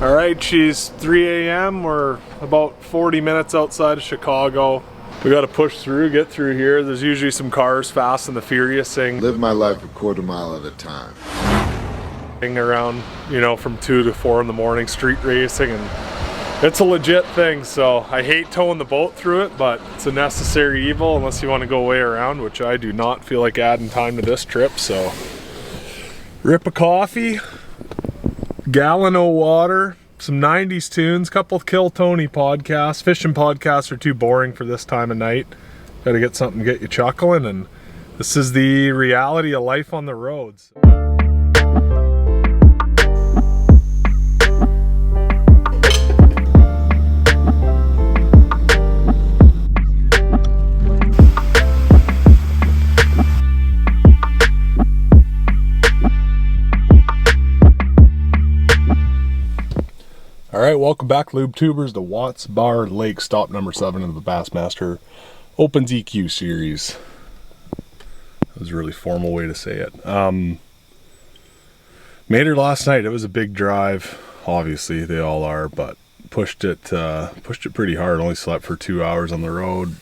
All right, she's 3 a.m. We're about 40 minutes outside of Chicago. We got to push through, get through here. There's usually some cars, Fast and the Furious thing. Live my life a quarter mile at a time. Around, you know, from 2 to 4 in the morning, street racing, and it's a legit thing. So I hate towing the boat through it, but it's a necessary evil unless you want to go way around, which I do not feel like adding time to this trip. So rip a coffee, gallon of water, some 90s tunes, couple of Kill Tony podcasts. Fishing podcasts are too boring for this time of night. Got to get something to get you chuckling, and this is the reality of life on the roads. All right, welcome back, Lube Tubers, to Watts Bar Lake, stop number 7 of the Bassmaster Open EQ series. That was a really formal way to say it. Made her last night. It was a big drive. Obviously, they all are, but pushed it pretty hard. Only slept for 2 hours on the road.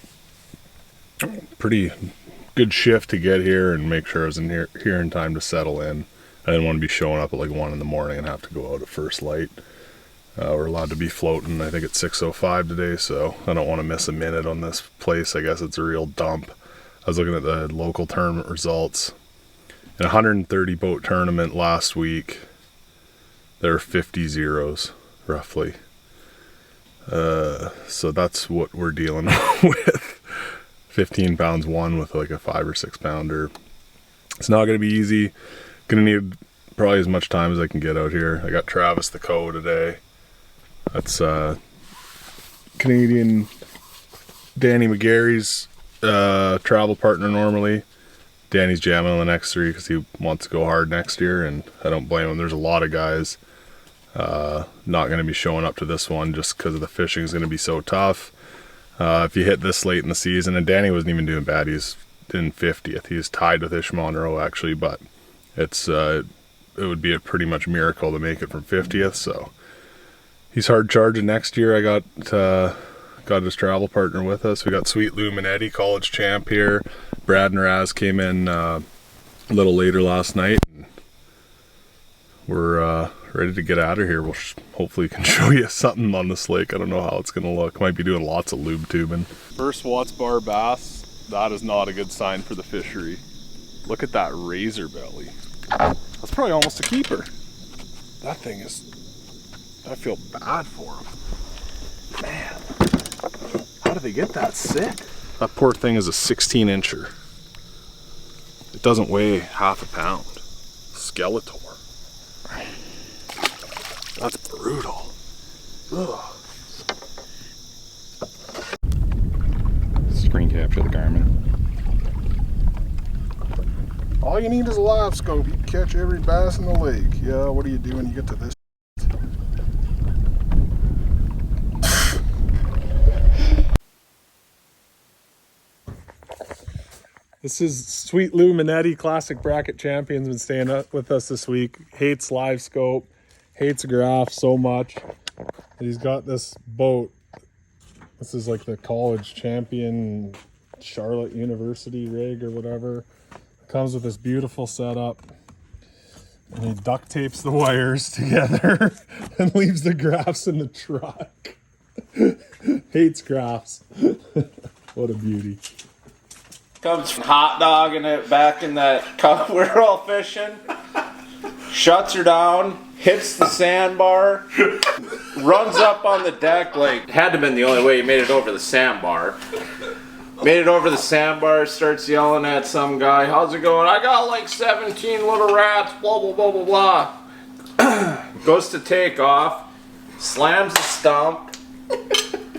Pretty good shift to get here and make sure I was here in time to settle in. I didn't want to be showing up at like 1 in the morning and have to go out at first light. We're allowed to be floating, I think it's 6:05 today, so I don't want to miss a minute on this place. I guess it's a real dump. I was looking at the local tournament results. In a 130 boat tournament last week, there are 50 zeros, roughly. So that's what we're dealing with. 15 pounds won with like a 5 or 6 pounder. It's not going to be easy. Going to need probably as much time as I can get out here. I got Travis the Co today. That's Canadian Danny McGarry's travel partner normally. Danny's jamming on the next 3 because he wants to go hard next year, and I don't blame him. There's a lot of guys not going to be showing up to this one just because of the fishing is going to be so tough. If you hit this late in the season, and Danny wasn't even doing bad. He's in 50th. He's tied with Ish Monroe actually, but it's it would be a pretty much miracle to make it from 50th. So he's hard charging next year. I got his travel partner with us. We got Sweet Lou Minetti, college champ here. Brad and Raz came in a little later last night. We're ready to get out of here. We'll hopefully can show you something on this lake. I don't know how it's going to look. Might be doing lots of lube tubing. First Watts Bar bass. That is not a good sign for the fishery. Look at that razor belly. That's probably almost a keeper. That thing is... I feel bad for him. Man, how did they get that sick? That poor thing is a 16-incher. It doesn't weigh half a pound. Skeletor. That's brutal. Ugh. Screen capture the Garmin. All you need is a live scope. You can catch every bass in the lake. Yeah, what do you do when you get to this? This is Sweet Lou Minetti, classic bracket champion, been staying up with us this week. Hates live scope, hates graph so much. He's got this boat. This is like the college champion Charlotte University rig or whatever. It comes with this beautiful setup. And he duct tapes the wires together and leaves the graphs in the truck. Hates graphs. What a beauty. Comes from hot dogging it back in that cup we're all fishing. Shuts her down, hits the sandbar, runs up on the deck like, had to have been the only way he made it over the sandbar. Made it over the sandbar, starts yelling at some guy, how's it going? I got like 17 little rats, blah, blah, blah, blah, blah. Goes to take off, slams the stump,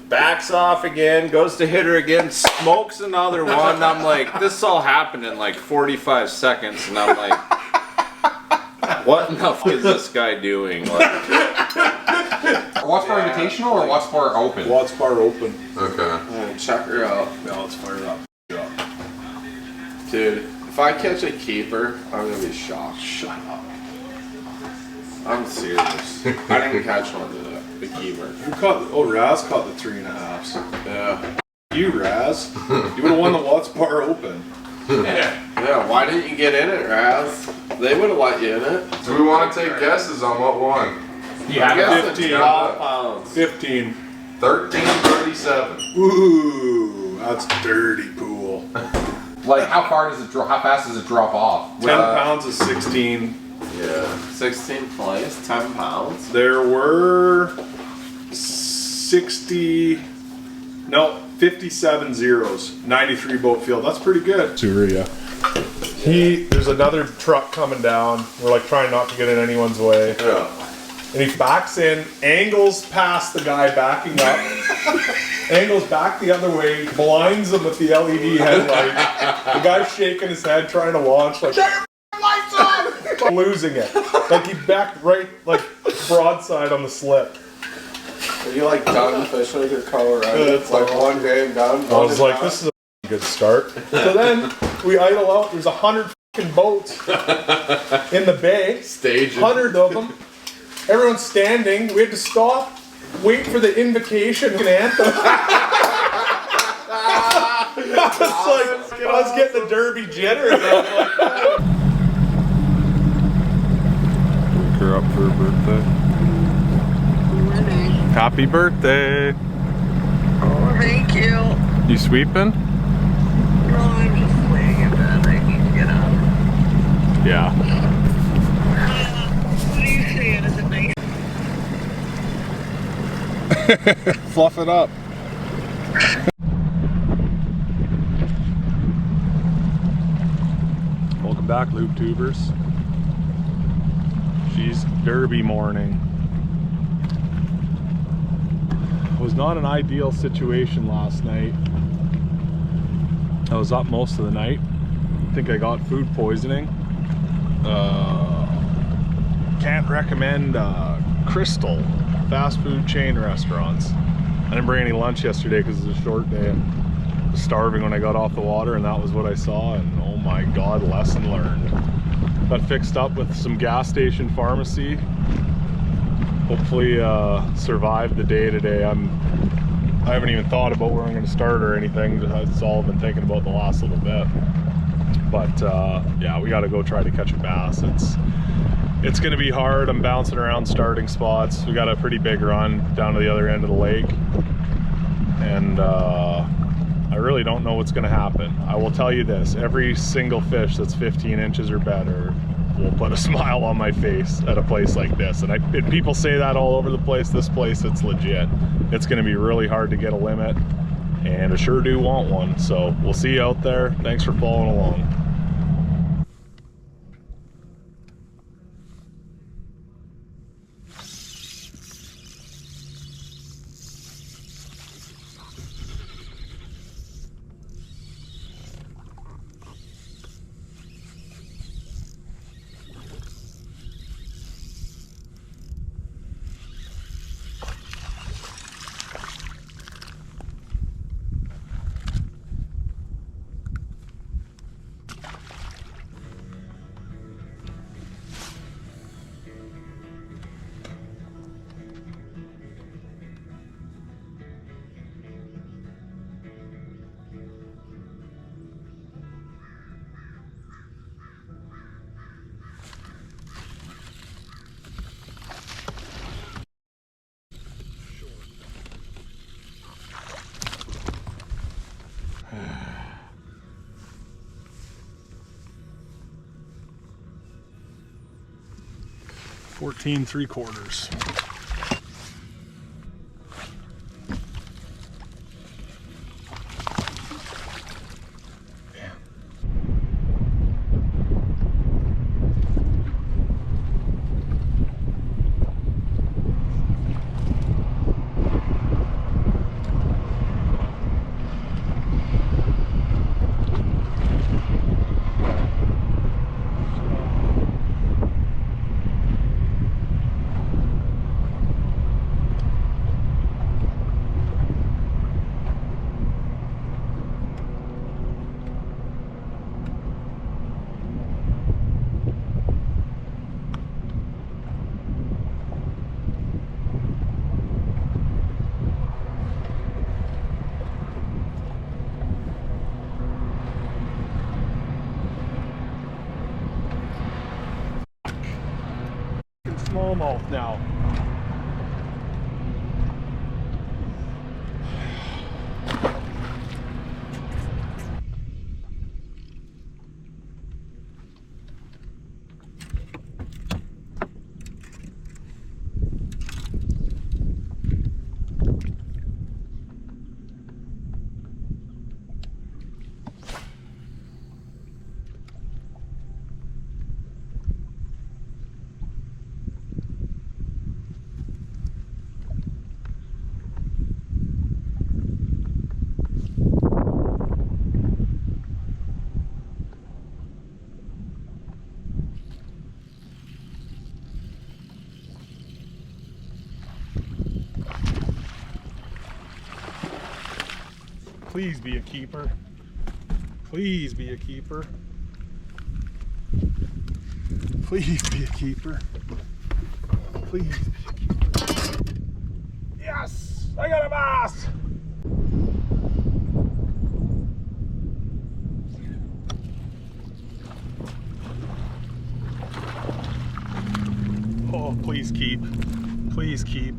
backs off again, goes to hit her again, smokes another one. I'm like, this all happened in like 45 seconds, and I'm like, what in the fuck is this guy doing? Like, Watts Bar Invitational or Watts Bar Open? Watts Bar Open. Okay. check her out. Yeah, let's fire it up. Dude, if I catch a keeper, I'm gonna be shocked. Shut up. I'm serious. I didn't catch one to the keeper. Who caught? Oh, Raz caught the 3.5s. Yeah. You, Raz. You would have won the Bassmaster Open. Yeah, why didn't you get in it, Raz? They would have let you in it. Do we want to take guesses on what won? Yeah, I guess 15. it's 12 pounds. 15. 1337. Ooh, that's dirty pool. Like, how far does it drop? How fast does it drop off? 10 pounds is 16. Yeah. 16 plays, 10 pounds. There were 57 zeros, 93 boat field. That's pretty good. Suria. There's another truck coming down. We're like trying not to get in anyone's way. Yeah. And he backs in, angles past the guy backing up, angles back the other way, blinds him with the LED headlights. The guy's shaking his head, trying to launch, like, shut your lights on! Losing it. Like he backed right, like, broadside on the slip. Are you like done fishing with your color, right? Yeah, It's like one game done. I was like, this is a good start. So then we idle out, there's 100 fucking boats in the bay. Staging. 100 of them. Everyone's standing. We had to stop, wait for the invocation and anthem. I was getting the Derby jitters. Wake her up for her birthday. Morning. Happy birthday. Oh, thank you. You sweeping? No, I'm just laying in bed. I need to get up. Yeah. What are you saying? Is it nice? Fluff it up. Welcome back, Lube Tubers. She's Derby morning. It was not an ideal situation last night. I was up most of the night. I think I got food poisoning. Can't recommend Crystal fast food chain restaurants. I didn't bring any lunch yesterday because it was a short day and I was starving when I got off the water, and that was what I saw, and oh my god, lesson learned. Got fixed up with some gas station pharmacy. Hopefully survive the day today. I haven't even thought about where I'm going to start or anything. That's all I've been thinking about the last little bit. But yeah, we got to go try to catch a bass. It's going to be hard. I'm bouncing around starting spots. We got a pretty big run down to the other end of the lake, and I really don't know what's going to happen. I will tell you this: every single fish that's 15 inches or better will put a smile on my face at a place like this. And people say that all over the place. This place, it's legit. It's going to be really hard to get a limit, and I sure do want one. So we'll see you out there. Thanks for following along. $14 3/4. now. Please be a keeper. Please be a keeper. Please be a keeper. Please be a keeper. Yes! I got a bass! Oh, please keep. Please keep.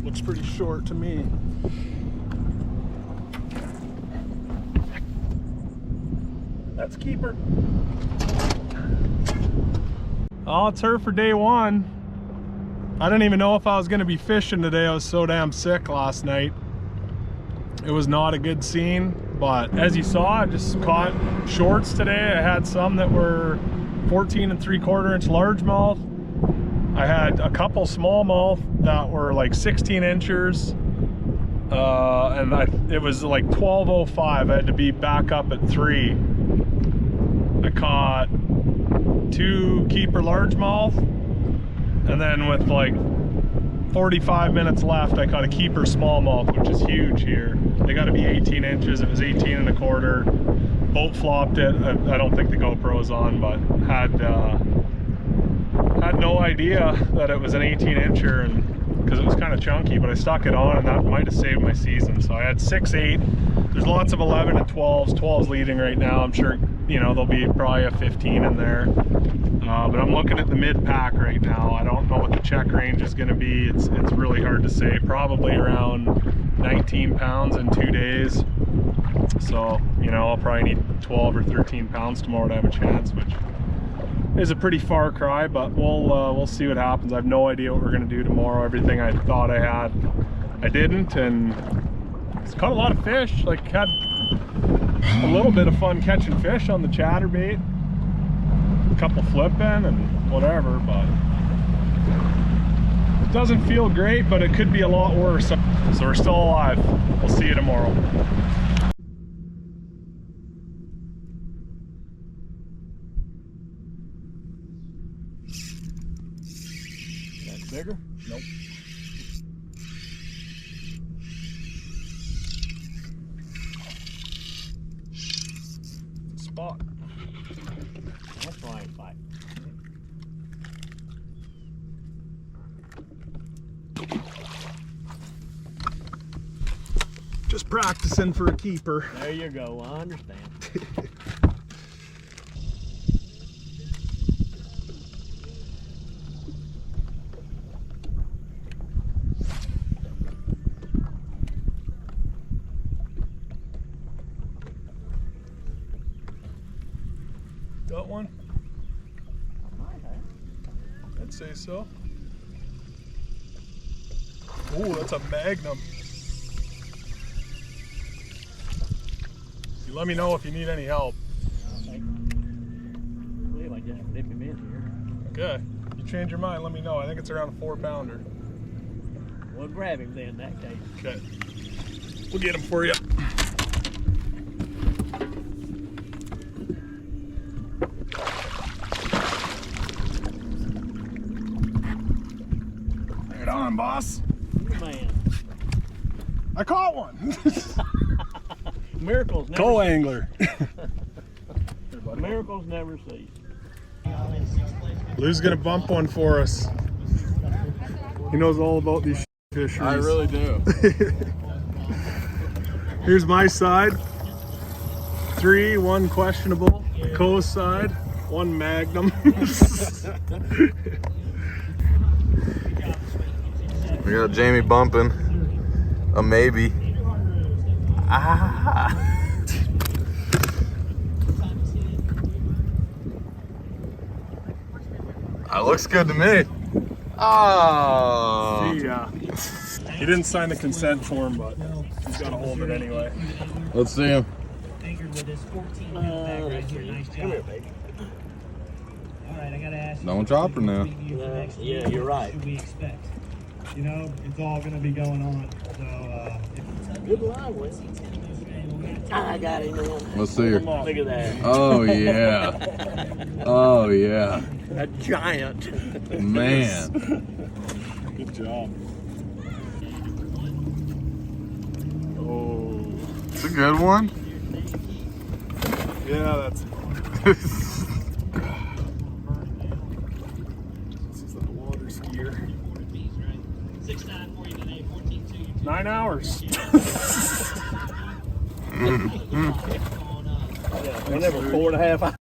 Looks pretty short to me. That's keeper. Oh, it's her for day one. I didn't even know if I was gonna be fishing today. I was so damn sick last night. It was not a good scene, but as you saw, I just caught shorts today. I had some that were 14 3/4 inch largemouth. I had a couple smallmouth that were like 16 inchers. And it was like 12:05. I had to be back up at 3. I caught 2 keeper largemouth, and then with like 45 minutes left, I caught a keeper smallmouth, which is huge here. They got to be 18 inches. It was 18 1/4. Boat flopped it. I don't think the GoPro was on, but had no idea that it was an 18 incher, and because it was kind of chunky, but I stuck it on, and that might have saved my season. So I had 6-8. There's lots of 11 and 12s. 12's leading right now. I'm sure, you know, there'll be probably a 15 in there. But I'm looking at the mid pack right now. I don't know what the check range is going to be. It's really hard to say. Probably around 19 pounds in 2 days. So, you know, I'll probably need 12 or 13 pounds tomorrow to have a chance, which is a pretty far cry, but we'll see what happens. I have no idea what we're going to do tomorrow. Everything I thought I had, I didn't, and it's caught a lot of fish. Like, had a little bit of fun catching fish on the chatterbait, a couple flipping and whatever, but it doesn't feel great, but it could be a lot worse. So we're still alive. We'll see you tomorrow. That's bigger? Nope. Spot. That's flying fight. Just practicing for a keeper. There you go, I understand. Got one? I'd say so. Oh, that's a magnum. You let me know if you need any help. I believe I just dip him in here. Okay. You change your mind, let me know. I think it's around a 4-pounder. We'll grab him then in that case. Okay. We'll get him for you. Right on, boss. Man, I caught one. miracles never Co-angler. miracles never cease. Lou's gonna bump one for us. He knows all about these fisheries. I really do. Here's my side. 3, 1 questionable. Co's side, 1 magnum. We got Jamie bumping a maybe. Ah. That looks good to me. Oh. He didn't sign the consent form, but he's got to hold it anyway. Let's see him. Anchored with this 14 bag right here. Nice job. Come here, baby. All right, I gotta ask you. Don't drop her now. Yeah, you're right. What should we expect? You know, it's all going to be going on. So, Good line, Wes. I got him, man. Let's see her. Look at that. Oh yeah. Oh yeah. A giant. Man. Good job. Oh. It's a good one. Yeah, that's. This is a water skier. 9 hours. Whenever 4.5 hours.